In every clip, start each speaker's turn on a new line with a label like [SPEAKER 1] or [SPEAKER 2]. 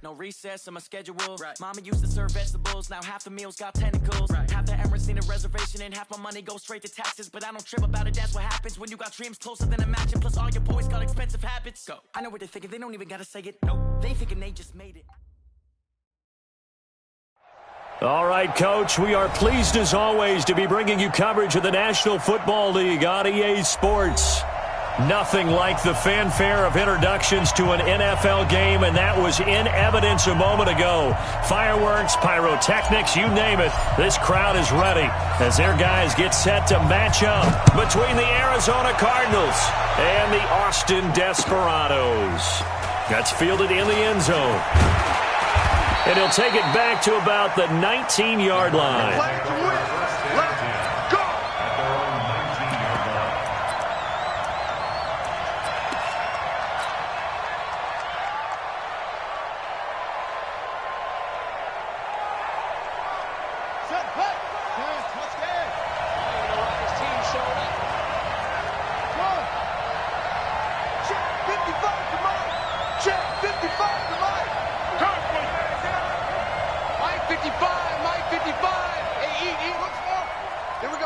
[SPEAKER 1] No recess on my schedule. Mama used to serve vegetables, now half the meals got tentacles. Half the Emirates need a reservation and half my money goes straight to taxes. But I don't trip about it, that's what happens when you got dreams closer than a match. And plus all your boys got expensive habits. Go. I know what they're thinking, they don't even gotta say it. No, they thinking they just made it.
[SPEAKER 2] All right, Coach, we are pleased as always to be bringing you coverage of the National Football League on EA Sports. Nothing like the fanfare of introductions to an NFL game, and that was in evidence a moment ago. Fireworks, pyrotechnics, you name it. This crowd is ready as their guys get set to match up between the Arizona Cardinals and the Austin Desperados. That's fielded in the end zone. And he'll take it back to about the 19-yard line.
[SPEAKER 3] Let's go! Set, play! Touchdown! His team showed up. One. Check 55 to Mike. Check 55 to Mike. Mike 55, Mike 55. Hey, eat, let's go. Here we go.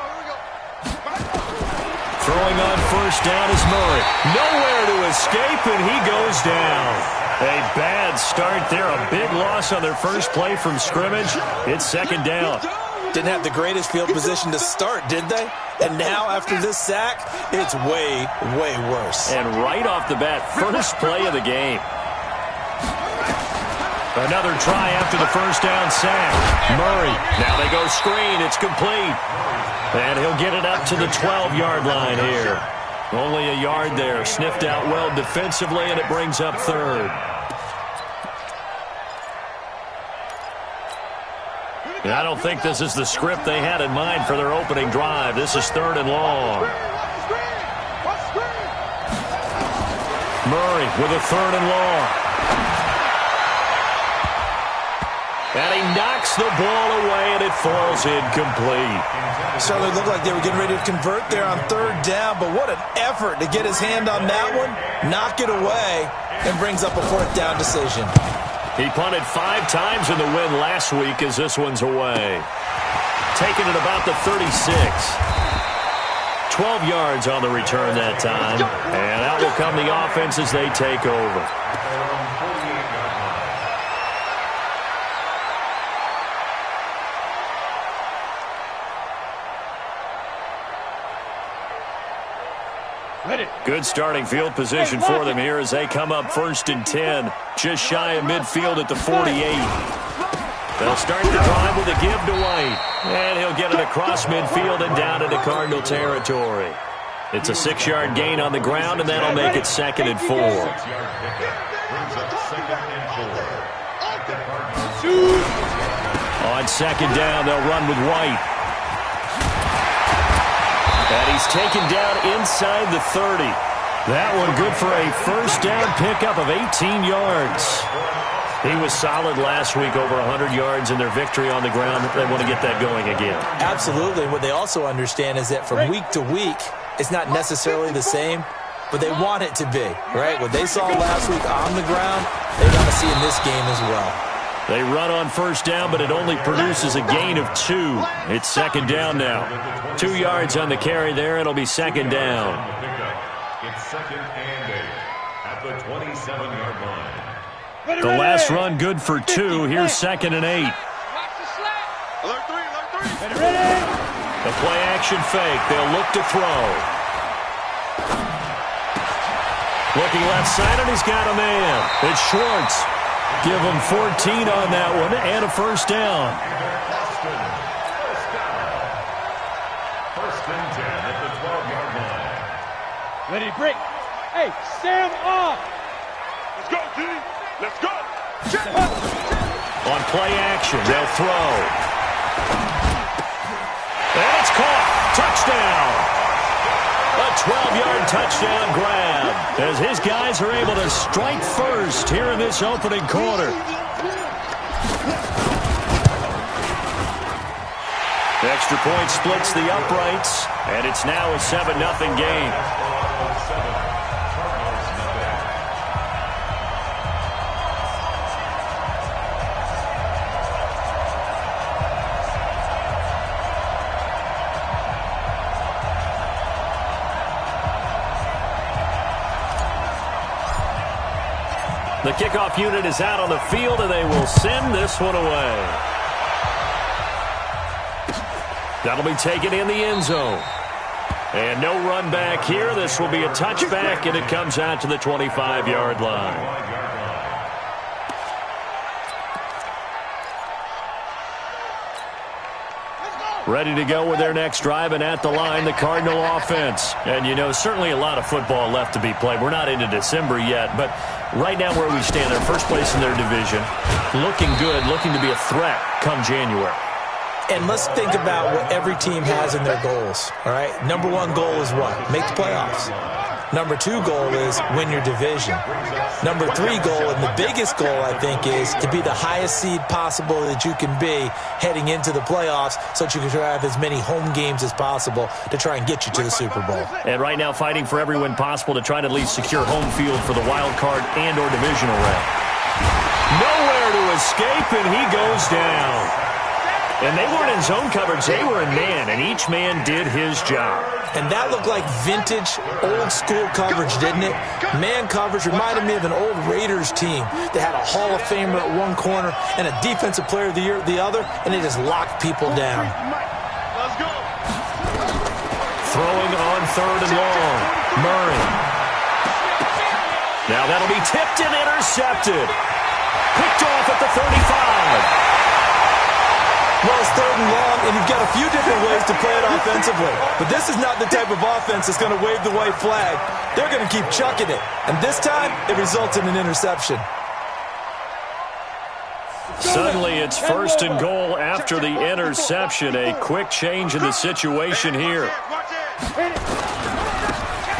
[SPEAKER 2] Throwing on first down is Murray. Nowhere to escape, and he goes down. A bad start there. A big loss on their first play from scrimmage. It's second down.
[SPEAKER 4] Didn't have the greatest field position to start, did they? And now, after this sack, it's way, way worse.
[SPEAKER 2] And right off the bat, first play of the game. Another try after the first down sack. Murray, now they go screen. It's complete. And he'll get it up to the 12-yard line here. Only a yard there. Sniffed out well defensively, and it brings up third. And I don't think this is the script they had in mind for their opening drive. This is third and long. Murray with a third and long. And he knocks the ball away, and it falls incomplete.
[SPEAKER 4] Certainly looked like they were getting ready to convert there on third down, but what an effort to get his hand on that one, knock it away, and brings up a fourth down decision.
[SPEAKER 2] He punted 5 times in the win last week as this one's away. Taking it about the 36. 12 yards on the return that time. And out will come the offense as they take over. Good starting field position for them here as they come up first and 10. Just shy of midfield at the 48. They'll start the drive with a give to White. And he'll get it across midfield and down into Cardinal territory. It's a 6-yard gain on the ground, and that'll make it second and 4. On second down, they'll run with White. And he's taken down inside the 30. That one good for a first down pickup of 18 yards. He was solid last week, over 100 yards in their victory on the ground. They want to get that going again.
[SPEAKER 4] Absolutely. What they also understand is that from week to week, it's not necessarily the same, but they want it to be, right? What they saw last week on the ground, they got to see in this game as well.
[SPEAKER 2] They run on first down, but it only produces a gain of 2. It's second down now. 2 yards on the carry there. It'll be second down.
[SPEAKER 5] It's second and 8 at the 27-yard line.
[SPEAKER 2] The last run good for 2. Here's second and 8.
[SPEAKER 3] Alert 3.
[SPEAKER 2] The play action fake. They'll look to throw. Looking left side, and he's got a man. It's Schwartz. Give him 14 on that one and a first down.
[SPEAKER 5] First and 10 at the 12-yard line.
[SPEAKER 6] Ready to break. Hey, Sam off.
[SPEAKER 3] Let's go, G. Let's go.
[SPEAKER 2] On play action, they'll throw. And it's caught. Touchdown. A 12-yard touchdown grab as his guys are able to strike first here in this opening quarter. The extra point splits the uprights, and it's now a 7-0 game. The kickoff unit is out on the field, and they will send this one away. That'll be taken in the end zone. And no run back here. This will be a touchback, and it comes out to the 25-yard line. Ready to go with their next drive, and at the line, the Cardinal offense. And, you know, certainly a lot of football left to be played. We're not into December yet, but right now where we stand, they're first place in their division, looking good, looking to be a threat come January.
[SPEAKER 4] And let's think about what every team has in their goals, all right? Number one goal is what? Make the playoffs. Number two goal is win your division. Number three goal, and the biggest goal, I think, is to be the highest seed possible that you can be heading into the playoffs so that you can have as many home games as possible to try and get you to the Super Bowl.
[SPEAKER 2] And right now fighting for every win possible to try to at least secure home field for the wild card and or divisional round. Nowhere to escape, and he goes down. And they weren't in zone coverage. They were in man, and each man did his job.
[SPEAKER 4] And that looked like vintage, old-school coverage, didn't it? Man coverage reminded me of an old Raiders team that had a Hall of Famer at one corner and a Defensive Player of the Year at the other, and they just locked people down.
[SPEAKER 3] Let's go.
[SPEAKER 2] Throwing on third and long. Murray. Now that'll be tipped and intercepted. Picked off at the 35.
[SPEAKER 4] Well, it's third and long, and you've got a few different ways to play it offensively. But this is not the type of offense that's going to wave the white flag. They're going to keep chucking it. And this time, it results in an interception.
[SPEAKER 2] Suddenly, it's first and goal after the interception. A quick change in the situation here.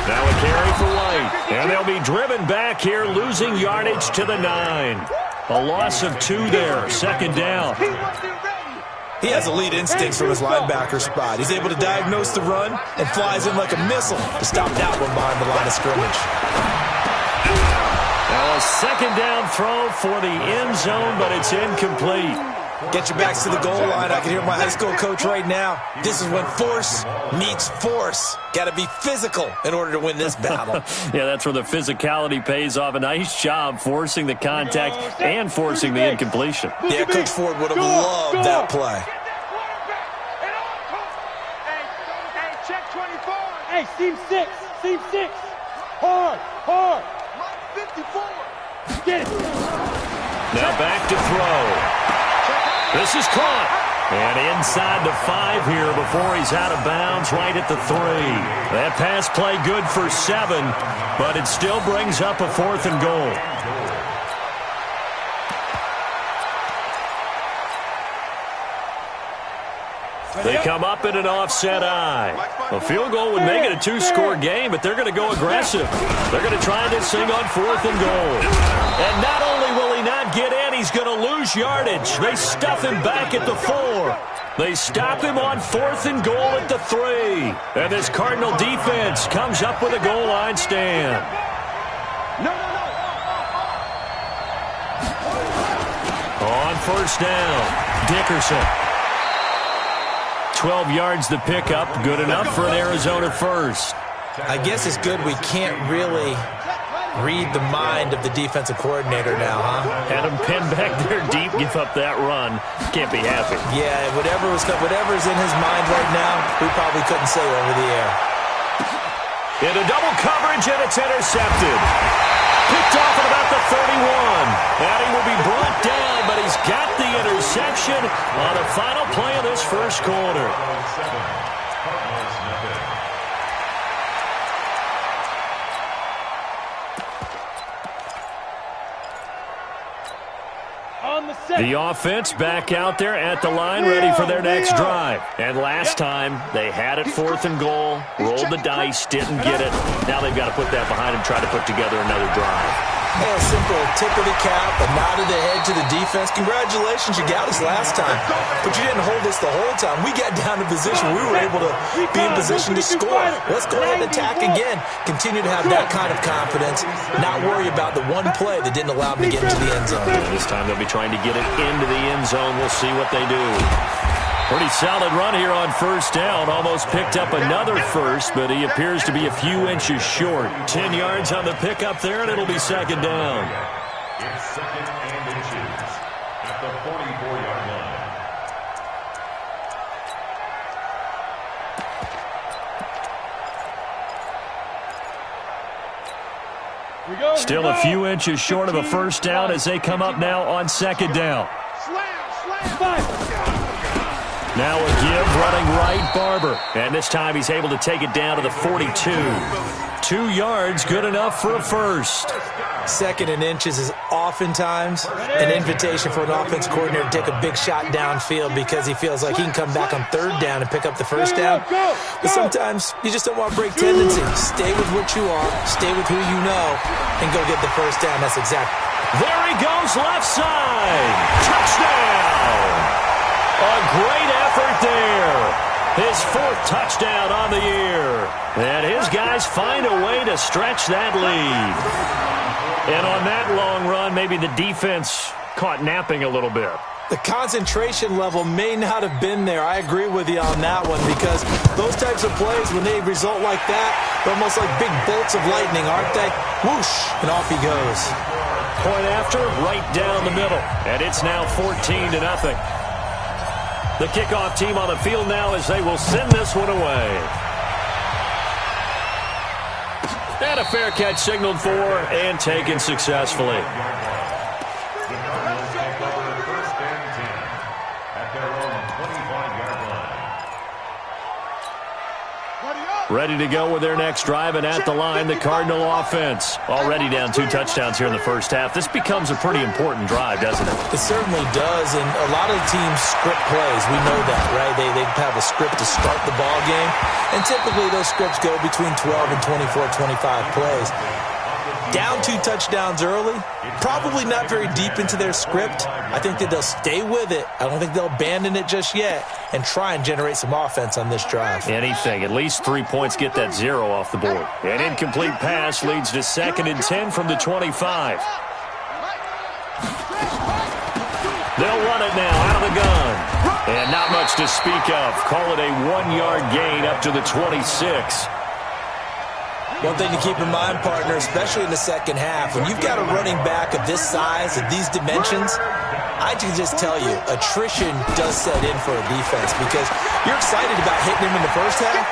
[SPEAKER 2] Now a carry for White. And they'll be driven back here, losing yardage to the 9. A loss of 2 there, second down.
[SPEAKER 4] He has elite instincts from his linebacker spot. He's able to diagnose the run and flies in like a missile to stop that one behind the line of scrimmage.
[SPEAKER 2] Now a second down throw for the end zone, but it's incomplete.
[SPEAKER 4] Get your backs to the goal line. I can hear my high school coach right now. This is when force meets force. Got to be physical in order to win this battle.
[SPEAKER 2] Yeah, that's where the physicality pays off. A nice job forcing the contact and forcing the incompletion.
[SPEAKER 4] Yeah, Coach Ford would have loved that play.
[SPEAKER 3] Hey, check 24.
[SPEAKER 6] Hey, seam 6. Seam 6. Hard. Hard.
[SPEAKER 3] 54.
[SPEAKER 6] Get it.
[SPEAKER 2] Now back to throw. This is caught. And inside the 5 here before he's out of bounds, right at the 3. That pass play good for 7, but it still brings up a 4th and goal. They come up in an offset eye. A field goal would make it a 2-score game, but they're going to go aggressive. They're going to try this thing on 4th and goal. And not only will he not get in, he's going to lose yardage. They stuff him back at the 4. They stop him on 4th and goal at the 3. And this Cardinal defense comes up with a goal line stand. On first down, Dickerson. 12 yards the pickup, good enough for an Arizona first.
[SPEAKER 4] I guess it's good we can't really read the mind of the defensive coordinator now, huh?
[SPEAKER 2] Had him pinned back there deep, give up that run. Can't be happy.
[SPEAKER 4] Yeah, whatever's in his mind right now, we probably couldn't say over the air.
[SPEAKER 2] Into double coverage, and it's intercepted. Picked off at about the 31. And he will be brought down, but he's got the interception on the final play of this first quarter. The offense back out there at the line, ready for their next drive. And last time, they had it 4th and goal, rolled the dice, didn't get it. Now they've got to put that behind them, try to put together another drive.
[SPEAKER 4] Hey, a simple tip of the cap, a nod of the head to the defense. Congratulations, you got us last time. But you didn't hold us the whole time. We got down to position. We were able to be in position to score. Let's go ahead and attack again. Continue to have that kind of confidence. Not worry about the one play that didn't allow them to get into the end zone.
[SPEAKER 2] This time they'll be trying to get it into the end zone. We'll see what they do. Pretty solid run here on first down. Almost picked up another first, but he appears to be a few inches short. 10 yards on the pickup there, and it'll be second down.
[SPEAKER 5] It's second and inches at the 44-yard line.
[SPEAKER 2] Still a few inches short of a first down as they come up now on second down. Now a give, running right, Barber. And this time he's able to take it down to the 42. 2 yards, good enough for a first.
[SPEAKER 4] Second and inches is oftentimes an invitation for an offense coordinator to take a big shot downfield because he feels like he can come back on third down and pick up the first down. But sometimes you just don't want to break tendencies. Stay with what you are, stay with who you know, and go get the first down. That's exactly.
[SPEAKER 2] There he goes, left side. Touchdown! A great effort there. His 4th touchdown on the year. And his guys find a way to stretch that lead. And on that long run, maybe the defense caught napping a little bit.
[SPEAKER 4] The concentration level may not have been there. I agree with you on that one because those types of plays, when they result like that, they're almost like big bolts of lightning, aren't they? Whoosh, and off he goes.
[SPEAKER 2] Point after, right down the middle. And it's now 14-0. The kickoff team on the field now as they will send this one away. And a fair catch signaled for and taken successfully.
[SPEAKER 5] The Cardinals take over first and 10 at their own 25-yard line.
[SPEAKER 2] Ready to go with their next drive, and at the line, the Cardinal offense. Already down 2 touchdowns here in the first half. This becomes a pretty important drive, doesn't it?
[SPEAKER 4] It certainly does, and a lot of teams script plays. We know that, right? They have a script to start the ball game, and typically those scripts go between 12 and 24, 25 plays. Down 2 touchdowns early, probably not very deep into their script. I think that they'll stay with it. I don't think they'll abandon it just yet and try and generate some offense on this drive.
[SPEAKER 2] Anything. At least 3 points get that 0 off the board. An incomplete pass leads to 2nd and 10 from the 25. They'll run it now out of the gun. And not much to speak of. Call it a 1-yard gain up to the 26.
[SPEAKER 4] One thing to keep in mind, partner, especially in the second half, when you've got a running back of this size, of these dimensions, I can just tell you, attrition does set in for a defense because you're excited about hitting him in the first half,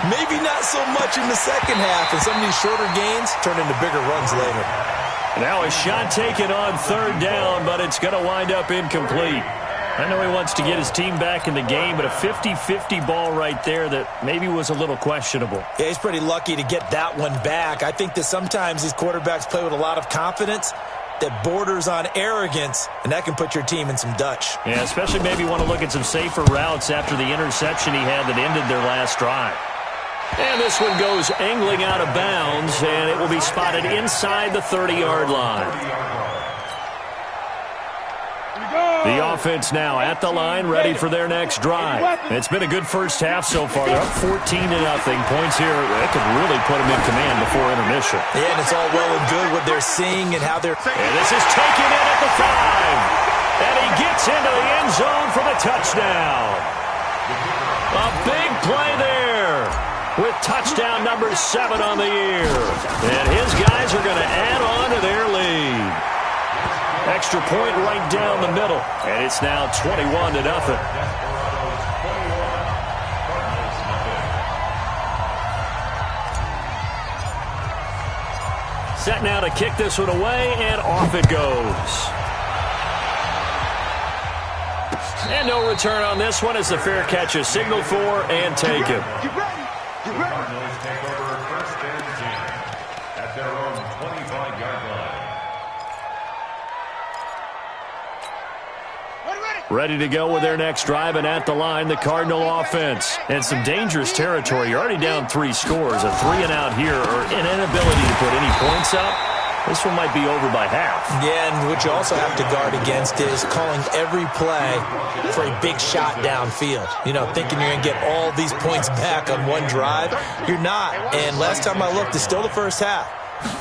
[SPEAKER 4] maybe not so much in the second half, and some of these shorter gains turn into bigger runs later.
[SPEAKER 2] Now a shot taken on 3rd down, but it's going to wind up incomplete. I know he wants to get his team back in the game, but a 50-50 ball right there that maybe was a little questionable.
[SPEAKER 4] Yeah, he's pretty lucky to get that one back. I think that sometimes these quarterbacks play with a lot of confidence that borders on arrogance, and that can put your team in some Dutch.
[SPEAKER 2] Yeah, especially maybe want to look at some safer routes after the interception he had that ended their last drive. And this one goes angling out of bounds, and it will be spotted inside the 30-yard line. The offense now at the line, ready for their next drive. It's been a good first half so far. They're up 14-0. Points here, that could really put them in command before intermission.
[SPEAKER 4] Yeah, and it's all well and good what they're seeing and how they're...
[SPEAKER 2] And this is taken in at the 5. And he gets into the end zone for the touchdown. A big play there with touchdown number 7 on the year. And his guys are going to add on to their lead. Extra point right down the middle. And it's now 21-0. Set now to kick this one away, and off it goes. And no return on this one as the fair catch is signaled for and taken.
[SPEAKER 5] The Cardinals take over first and 10 at their own 25-yard line.
[SPEAKER 2] Ready to go with their next drive, and at the line, the Cardinal offense. And some dangerous territory. You're already down 3 scores. A 3-and-out here, or an inability to put any points up. This one might be over by half.
[SPEAKER 4] Yeah, and what you also have to guard against is calling every play for a big shot downfield. You know, thinking you're going to get all these points back on one drive. You're not. And last time I looked, it's still the first half.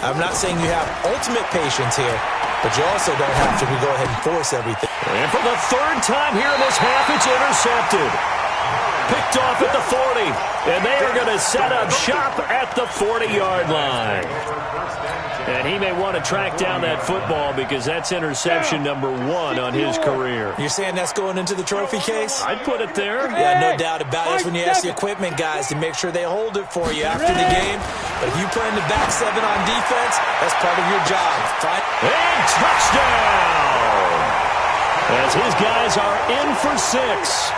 [SPEAKER 4] I'm not saying you have ultimate patience here, but you also don't have to go ahead and force everything.
[SPEAKER 2] And for the 3rd time here in this half, it's intercepted. Picked off at the 40. And they are going to set up shop at the 40-yard line. And he may want to track down that football because that's interception number 1 on his career.
[SPEAKER 4] You're saying that's going into the trophy case?
[SPEAKER 2] I'd put it there.
[SPEAKER 4] Yeah, no doubt about it. That's when you ask the equipment guys to make sure they hold it for you after the game. But if you play in the back 7 on defense, that's part of your job.
[SPEAKER 2] And touchdown! As his guys are in for 6.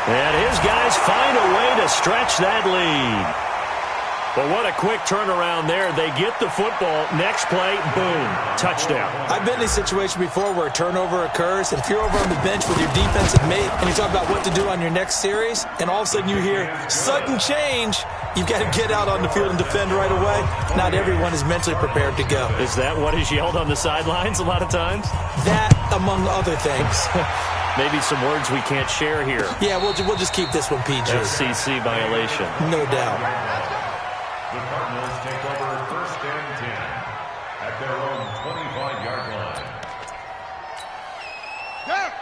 [SPEAKER 2] And his guys find a way to stretch that lead. Well, what a quick turnaround there. They get the football. Next play, boom, touchdown.
[SPEAKER 4] I've been in a situation before where a turnover occurs, and if you're over on the bench with your defensive mate and you talk about what to do on your next series, and all of a sudden you hear sudden change, you've got to get out on the field and defend right away. Not everyone is mentally prepared to go.
[SPEAKER 2] Is that what is yelled on the sidelines a lot of times?
[SPEAKER 4] That, among other things.
[SPEAKER 2] Maybe some words we can't share here.
[SPEAKER 4] Yeah, we'll just keep this one PG.
[SPEAKER 2] FCC violation.
[SPEAKER 4] No doubt.
[SPEAKER 5] The Cardinals take over 1st and 10 at their own 25-yard line.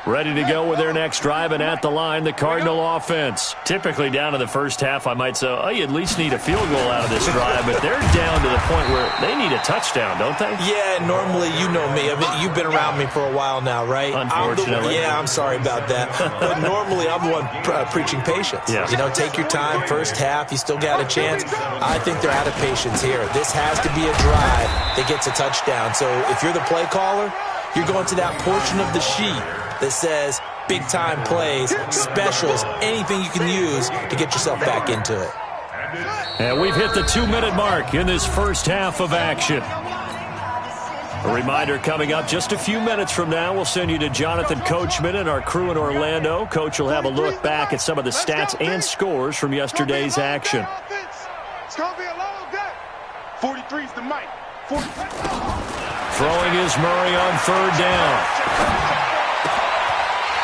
[SPEAKER 2] Ready to go with their next drive, and at the line, the Cardinal offense. Typically down in the first half, I might say, oh, you at least need a field goal out of this drive, but they're down to the point where they need a touchdown, don't they?
[SPEAKER 4] Yeah, normally, you know me. I mean, you've been around me for a while now, right?
[SPEAKER 2] Unfortunately.
[SPEAKER 4] I'm sorry about that. But normally, I'm the one preaching patience.
[SPEAKER 2] Yeah.
[SPEAKER 4] You know, take your time, first half, you still got a chance. I think they're out of patience here. This has to be a drive that gets a touchdown. So if you're the play caller, you're going to that portion of the sheet that says big-time plays, specials, anything you can use to get yourself back into it.
[SPEAKER 2] And we've hit the 2-minute mark in this first half of action. A reminder coming up just a few minutes from now, we'll send you to Jonathan Coachman and our crew in Orlando. Coach will have a look back at some of the stats and scores from yesterday's action.
[SPEAKER 3] It's going to be a long day. 43's the mic.
[SPEAKER 2] Throwing is Murray on 3rd down.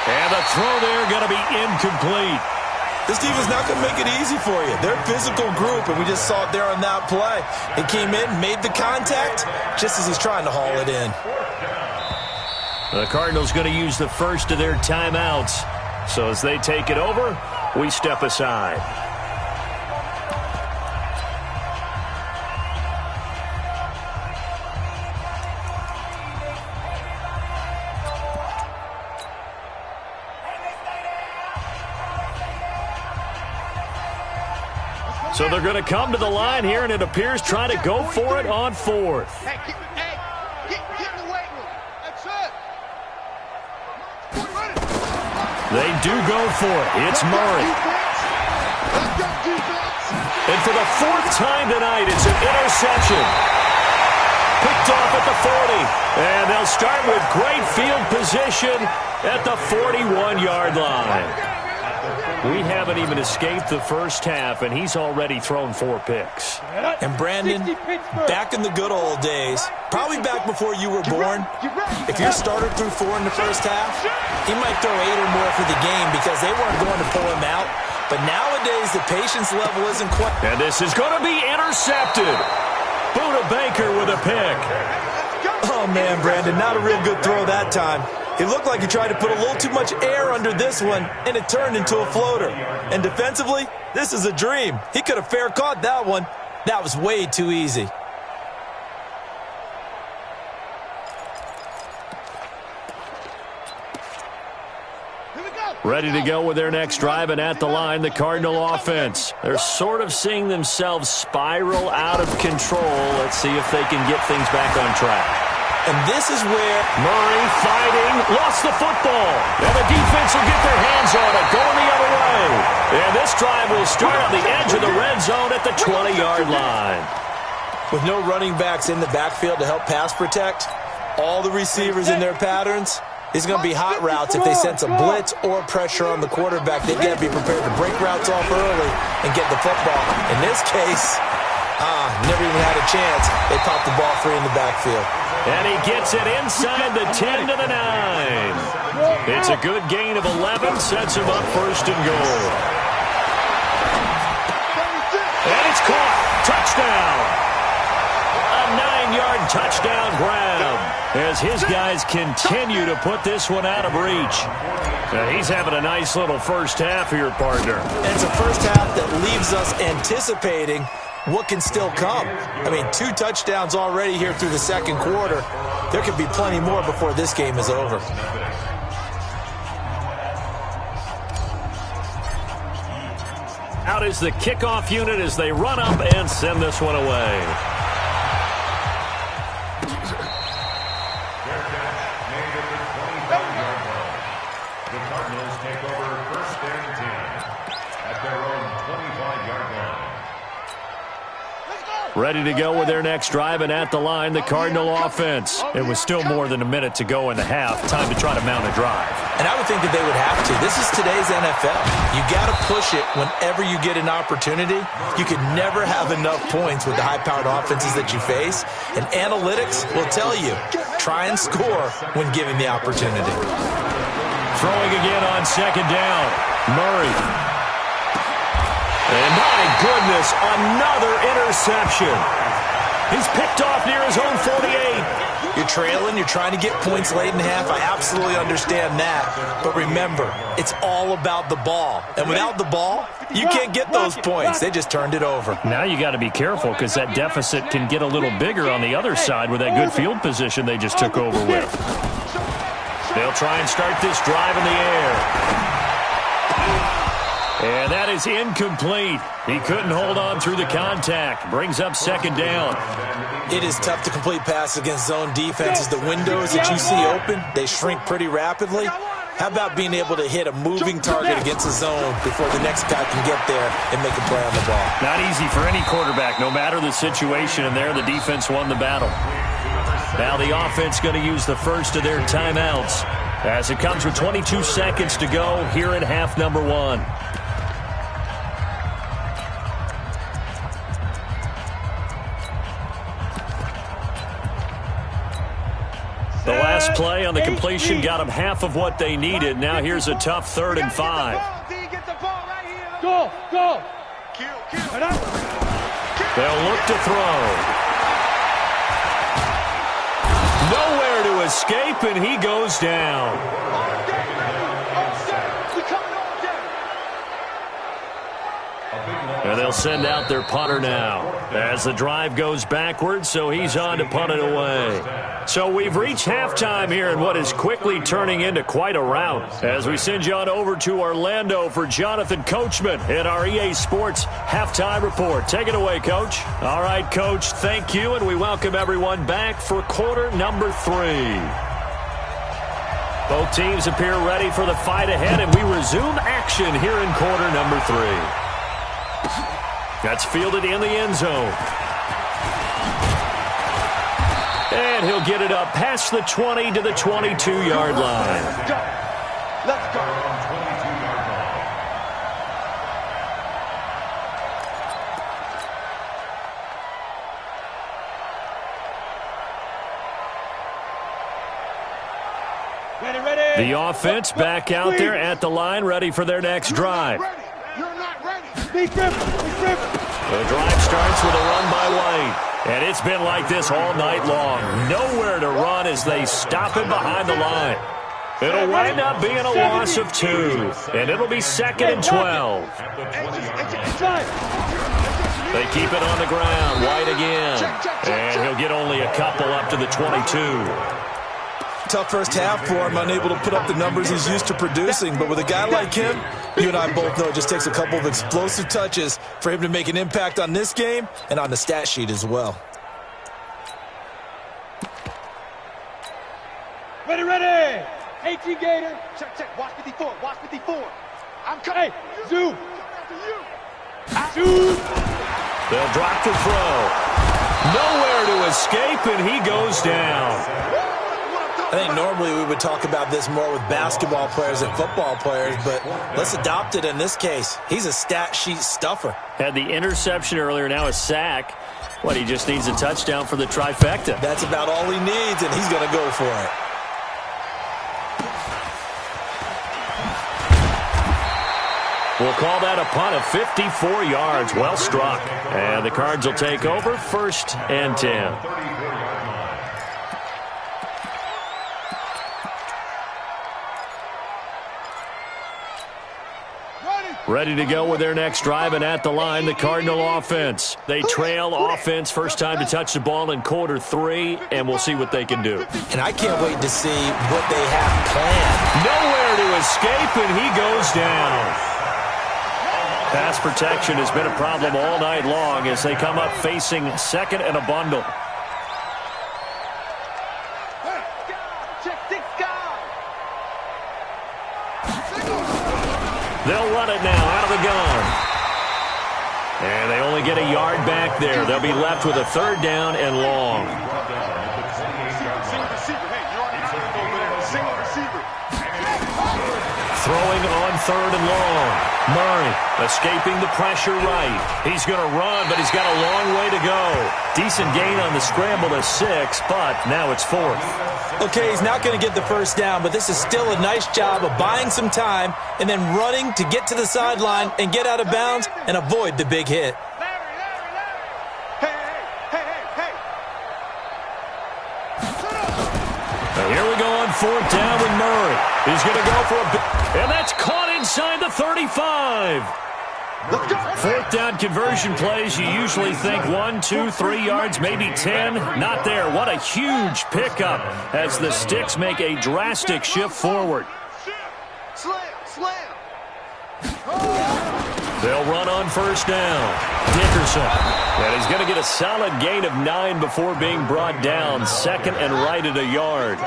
[SPEAKER 2] And the throw there going to be incomplete.
[SPEAKER 4] This defense not going to make it easy for you. They're a physical group, and we just saw it there on that play. He came in, made the contact, just as he's trying to haul it in.
[SPEAKER 2] The Cardinals going to use the first of their timeouts. So as they take it over, we step aside. So they're going to come to the line here, and it appears trying to go for it on 4th.
[SPEAKER 3] Hey, get in the weight room. That's it.
[SPEAKER 2] They do go for it. It's Murray. And for the 4th time tonight, it's an interception. Picked off at the 40. And they'll start with great field position at the 41-yard line. We haven't even escaped the first half, and he's already thrown 4 picks.
[SPEAKER 4] And Brandon, back in the good old days, probably back before you were born, if your starter threw 4 in the first half, he might throw 8 or more for the game because they weren't going to pull him out. But nowadays, the patience level isn't quite.
[SPEAKER 2] And this is going to be intercepted. Buda Baker with a pick.
[SPEAKER 4] Oh, man, Brandon, not a real good throw that time. It looked like he tried to put a little too much air under this one, and it turned into a floater. And defensively, this is a dream. He could have fair caught that one. That was way too easy.
[SPEAKER 2] Ready to go with their next drive, and at the line, the Cardinal offense. They're sort of seeing themselves spiral out of control. Let's see if they can get things back on track.
[SPEAKER 4] And this is where
[SPEAKER 2] Murray fighting, lost the football. And the defense will get their hands on it, going the other way. And this drive will start on the edge of the red zone at the 20-yard line.
[SPEAKER 4] With no running backs in the backfield to help pass protect, all the receivers in their patterns, it's going to be hot routes if they sense a blitz or pressure on the quarterback. They've got to be prepared to break routes off early and get the football. In this case, never even had a chance. They popped the ball free in the backfield.
[SPEAKER 2] And he gets it inside the 10 to the 9. It's a good gain of 11, sets him up 1st and goal. And it's caught. Touchdown. A 9-yard touchdown grab as his guys continue to put this one out of reach. And he's having a nice little first half here, partner.
[SPEAKER 4] And it's a first half that leaves us anticipating what can still come. I mean, 2 touchdowns already here through the second quarter. There could be plenty more before this game is over.
[SPEAKER 2] Out is the kickoff unit as they run up and send this one away.
[SPEAKER 5] The Cardinals take over first and 10 at their own 25-yard line.
[SPEAKER 2] Ready to go with their next drive, and at the line, the Cardinal offense. It was still more than a minute to go in the half. Time to try to mount a drive.
[SPEAKER 4] And I would think that they would have to. This is today's NFL. You got to push it whenever you get an opportunity. You can never have enough points with the high-powered offenses that you face. And analytics will tell you, try and score when given the opportunity.
[SPEAKER 2] Throwing again on second down. Murray. And my goodness, another interception. He's picked off near his own 48.
[SPEAKER 4] You're trailing, you're trying to get points late in half. I absolutely understand that. But remember, it's all about the ball. And without the ball, you can't get those points. They just turned it over.
[SPEAKER 2] Now you got to be careful because that deficit can get a little bigger on the other side with that good field position they just took over with. They'll try and start this drive in the air. And that is incomplete. He couldn't hold on through the contact. Brings up second down.
[SPEAKER 4] It is tough to complete passes against zone defenses. The windows that you see open, they shrink pretty rapidly. How about being able to hit a moving target against a zone before the next guy can get there and make a play on the ball?
[SPEAKER 2] Not easy for any quarterback, no matter the situation. And there, the defense won the battle. Now the offense going to use the first of their timeouts as it comes with 22 seconds to go here in half number 1. The last play on the completion got them half of what they needed. Now here's a tough 3rd and 5.
[SPEAKER 6] Go, go.
[SPEAKER 2] They'll look to throw. Nowhere to escape, and he goes down. And they'll send out their punter now as the drive goes backwards, so he's on to punt it away. So we've reached halftime here in what is quickly turning into quite a rout as we send you on over to Orlando for Jonathan Coachman in our EA Sports Halftime Report. Take it away, Coach. All right, Coach, thank you, and we welcome everyone back for quarter number 3. Both teams appear ready for the fight ahead, and we resume action here in quarter number 3. That's fielded in the end zone. And he'll get it up past the 20 to the 22-yard line.
[SPEAKER 3] Let's go. Ready.
[SPEAKER 2] The offense back out there at the line, ready for their next drive.
[SPEAKER 3] You're not ready.
[SPEAKER 6] Be careful.
[SPEAKER 2] The drive starts with a run by White. And it's been like this all night long. Nowhere to run as they stop him behind the line. It'll wind up being a loss of 2. And it'll be 2nd and 12. They keep it on the ground. White again. And he'll get only a couple up to the 22.
[SPEAKER 4] Tough first half for him, unable to put up the numbers he's used to producing. But with a guy like him, you and I both know it just takes a couple of explosive touches for him to make an impact on this game and on the stat sheet as well.
[SPEAKER 6] Ready. 18 Gator.
[SPEAKER 3] Check. Watch 54. I'm coming.
[SPEAKER 6] Hey, Zoo.
[SPEAKER 2] They'll drop the throw. Nowhere to escape, and he goes down.
[SPEAKER 4] I think normally we would talk about this more with basketball players than football players, but let's adopt it in this case. He's a stat sheet stuffer.
[SPEAKER 2] Had the interception earlier, now a sack. He just needs a touchdown for the trifecta.
[SPEAKER 4] That's about all he needs, and he's going to go for it.
[SPEAKER 2] We'll call that a punt of 54 yards. Well struck. And the Cards will take over 1st and 10. Ready to go with their next drive, and at the line, the Cardinal offense. They trail offense, first time to touch the ball in quarter 3, and we'll see what they can do.
[SPEAKER 4] And I can't wait to see what they have planned.
[SPEAKER 2] Nowhere to escape, and he goes down. Pass protection has been a problem all night long as they come up facing second and a bundle. They'll run it now out of the gun. And they only get a yard back there. They'll be left with a third down and long. Throwing on third and long. Murray escaping the pressure right. He's going to run, but he's got a long way to go. Decent gain on the scramble to 6, but now it's 4th.
[SPEAKER 4] Okay, he's not going to get the first down, but this is still a nice job of buying some time and then running to get to the sideline and get out of bounds and avoid the big hit.
[SPEAKER 2] Now here we go on 4th down with Murray. He's going to go for a big, and that's caught inside the 35. 4th down conversion plays, you usually think 1, 2, 3 yards, maybe 10. Not there. What a huge pickup as the Sticks make a drastic shift forward. They'll run on first down. Dickerson. And he's going to get a solid gain of 9 before being brought down. Second and right at a yard.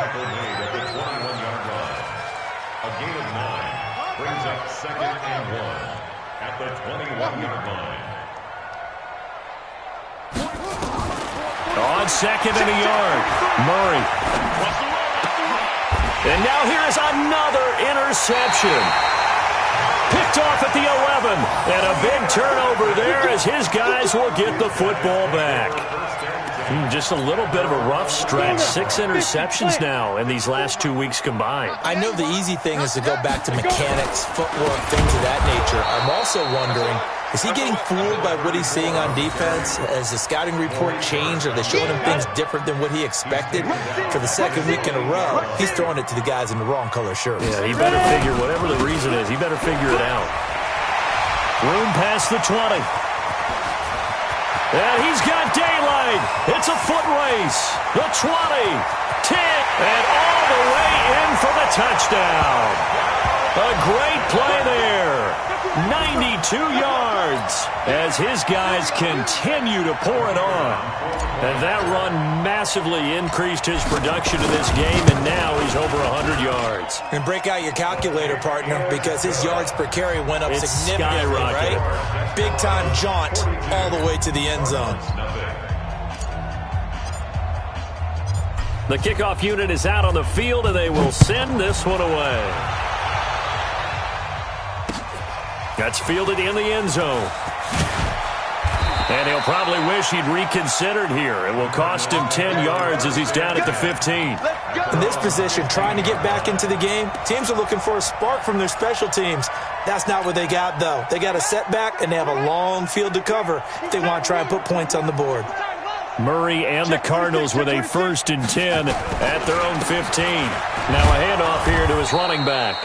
[SPEAKER 5] A gain of 9 brings up second and 1 at the 21-yard line.
[SPEAKER 2] On second and a yard, Murray. And now here is another interception. Picked off at the 11. And a big turnover there as his guys will get the football back. Just a little bit of a rough stretch. 6 interceptions now in these last 2 weeks combined.
[SPEAKER 4] I know the easy thing is to go back to mechanics, footwork, things of that nature. I'm also wondering, is he getting fooled by what he's seeing on defense? Has the scouting report changed? Are they showing him things different than what he expected? For the second week in a row, he's throwing it to the guys in the wrong color shirts.
[SPEAKER 2] Yeah, he better figure, whatever the reason is, he better figure it out. Room past the 20. And he's got daylight. It's a foot race. The 20, 10, and all the way in for the touchdown. A great play there. 92 yards as his guys continue to pour it on. And that run massively increased his production in this game, and now he's over 100 yards.
[SPEAKER 4] And break out your calculator, partner, because his yards per carry went up
[SPEAKER 2] It's
[SPEAKER 4] significantly,
[SPEAKER 2] skyrocketed.
[SPEAKER 4] right? Big-time jaunt all the way to the end zone.
[SPEAKER 2] The kickoff unit is out on the field, and they will send this one away. That's fielded in the end zone. And he'll probably wish he'd reconsidered here. It will cost him 10 yards as he's down at the 15.
[SPEAKER 4] In this position, trying to get back into the game, teams are looking for a spark from their special teams. That's not what they got, though. They got a setback, and they have a long field to cover if they want to try and put points on the board.
[SPEAKER 2] Murray and the Cardinals with a 1st and 10 at their own 15. Now a handoff here to his running back.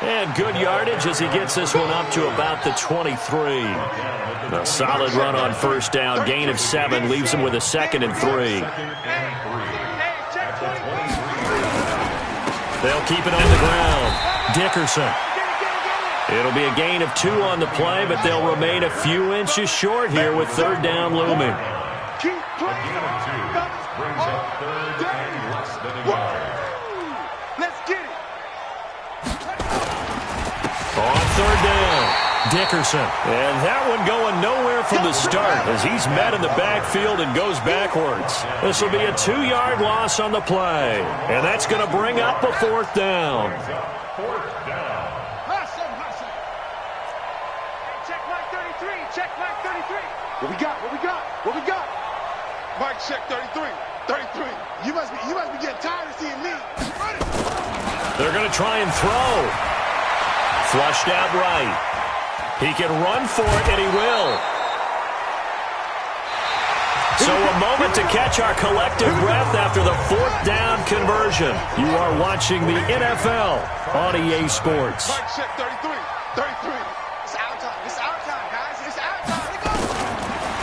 [SPEAKER 2] And good yardage as he gets this one up to about the 23. A solid run on first down. Gain of 7 leaves him with a 2nd and 3. They'll keep it on the ground. Dickerson. It'll be a gain of 2 on the play, but they'll remain a few inches short here with third down looming.
[SPEAKER 5] A gain of 2 brings up third and less than a yard.
[SPEAKER 2] On third down, Dickerson. And that one going nowhere from the start as he's met in the backfield and goes backwards. This will be a 2-yard loss on the play. And that's going to bring up a 4th down.
[SPEAKER 3] Check Mike 33. Check Mike 33. What we got? What we got? What we got? Mike, check 33. 33. You must be getting tired of seeing me.
[SPEAKER 2] They're going to try and throw. Flushed out right. He can run for it, and he will. So a moment to catch our collective breath after the 4th down conversion. You are watching the NFL on EA Sports.
[SPEAKER 3] Mike, check 33. 33. It's out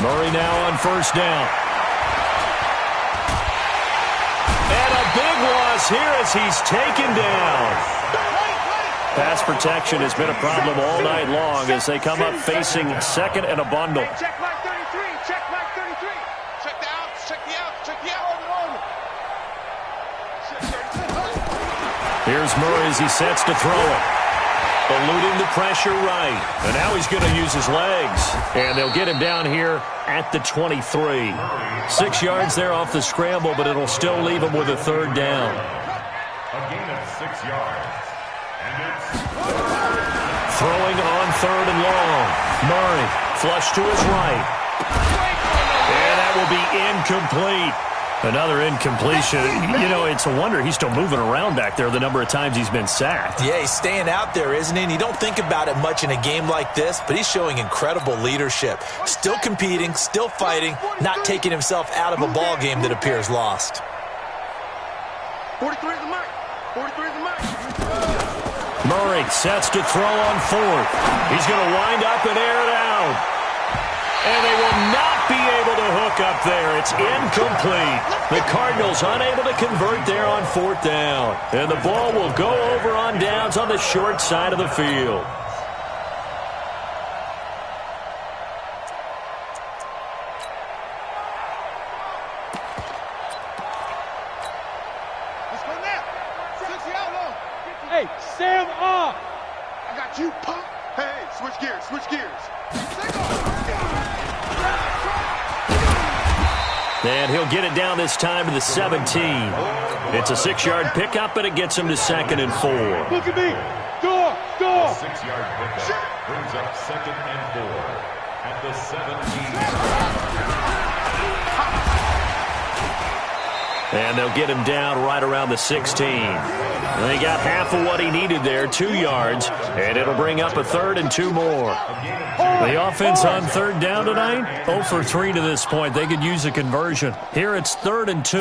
[SPEAKER 2] Murray now on first down. And a big loss here as he's taken down. Pass protection has been a problem all night long as they come up facing second and a bundle.
[SPEAKER 3] Check mark 33. Check mark 33. Check the outs. Check the outs. Check the outs.
[SPEAKER 2] Here's Murray as he sets to throw it. Eluding the pressure right. And now he's going to use his legs. And they'll get him down here at the 23. 6 yards there off the scramble, but it'll still leave him with a third down.
[SPEAKER 5] A gain of 6 yards. And it's
[SPEAKER 2] Throwing on third and long. Murray flush to his right. And that will be incomplete. Another incompletion. You know, it's a wonder he's still moving around back there the number of times he's been sacked.
[SPEAKER 4] Yeah, he's staying out there, isn't he? And you don't think about it much in a game like this, but he's showing incredible leadership. Still competing, still fighting, not taking himself out of a ball game that appears lost.
[SPEAKER 3] 43 is the mark. 43 is the mark.
[SPEAKER 2] Murray sets to throw on fourth. He's going to wind up and air it out. And they will not be able to hook up there. It's incomplete. The Cardinals unable to convert there on fourth down. And the ball will go over on downs on the short side of the field.
[SPEAKER 3] Let's go now. 60 out low.
[SPEAKER 6] Hey, Sam off.
[SPEAKER 3] I got you, punk. Hey, switch gears. Switch gears.
[SPEAKER 2] And he'll get it down this time to the 17. It's a 6-yard pickup, but it gets him to second and 4.
[SPEAKER 6] Look at me. Door.
[SPEAKER 5] a 6-yard pickup. Brings up second and 4 at the 17.
[SPEAKER 2] And they'll get him down right around the 16. And they got half of what he needed there, 2 yards, and it'll bring up a third and 2 more. The offense on third down tonight, 0 for 3 to this point. They could use a conversion. Here it's 3rd and 2.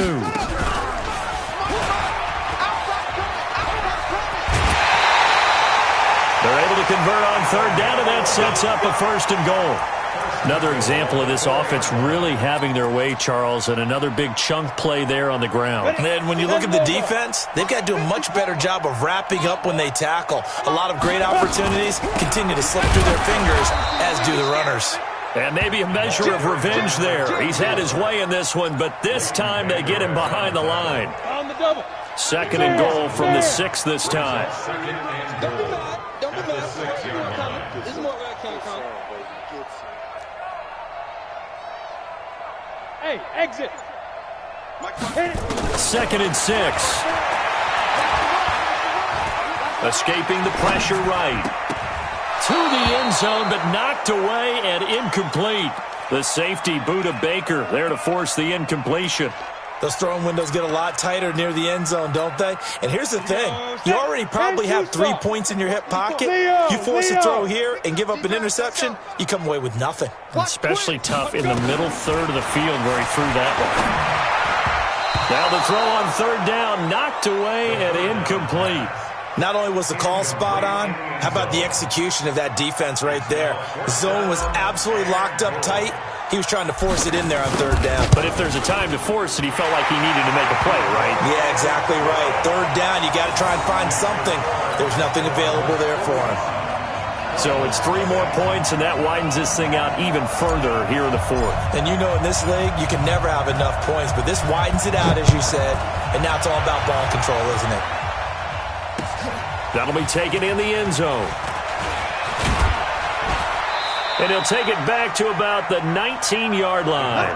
[SPEAKER 2] They're able to convert on third down, and that sets up a 1st and goal. Another example of this offense really having their way, Charles, and another big chunk play there on the ground.
[SPEAKER 4] And then when you look at the defense, they've got to do a much better job of wrapping up when they tackle. A lot of great opportunities continue to slip through their fingers, as do the runners.
[SPEAKER 2] And maybe a measure of revenge there. He's had his way in this one, but this time they get him behind the line.
[SPEAKER 6] On the double.
[SPEAKER 2] 2nd and goal from the 6 this time.
[SPEAKER 5] Second and goal at the 6-yard line.
[SPEAKER 6] This is more where I came from. Hey, exit.
[SPEAKER 2] 2nd and 6. Escaping the pressure right. To the end zone, but knocked away and incomplete. The safety, Buda Baker, there to force the incompletion.
[SPEAKER 4] Those throwing windows get a lot tighter near the end zone, don't they? And here's the thing. You already probably have 3 points in your hip pocket. You force a throw here and give up an interception, you come away with nothing.
[SPEAKER 2] Especially tough in the middle third of the field where he threw that one. Now the throw on third down, knocked away and incomplete.
[SPEAKER 4] Not only was the call spot on, how about the execution of that defense right there? The zone was absolutely locked up tight. He was trying to force it in there on third down.
[SPEAKER 2] But if there's a time to force it, he felt like he needed to make a play, right?
[SPEAKER 4] Yeah, exactly right. Third down, you got to try and find something. There's nothing available there for him.
[SPEAKER 2] So it's 3 more points, and that widens this thing out even further here in the 4th.
[SPEAKER 4] And you know in this league, you can never have enough points, but this widens it out, as you said, and now it's all about ball control, isn't it?
[SPEAKER 2] That'll be taken in the end zone. And he'll take it back to about the 19-yard line.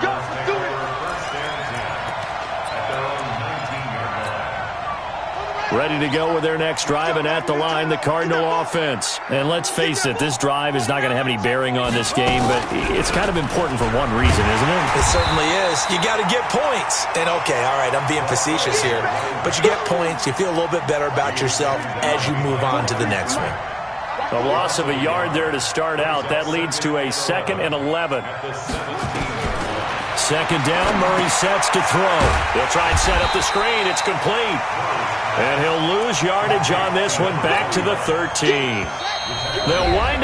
[SPEAKER 2] Ready to go with their next drive, and at the line, the Cardinal offense. And let's face it, this drive is not going to have any bearing on this game, but it's kind of important for one reason, isn't it?
[SPEAKER 4] It certainly is. You got to get points. And okay, all right, I'm being facetious here, but you get points, you feel a little bit better about yourself as you move on to the next one.
[SPEAKER 2] A loss of a yard there to start out. That leads to a 2nd and 11. 2nd down, Murray sets to throw. He'll try and set up the screen. It's complete. And he'll lose yardage on this one back to the 13. They'll wind up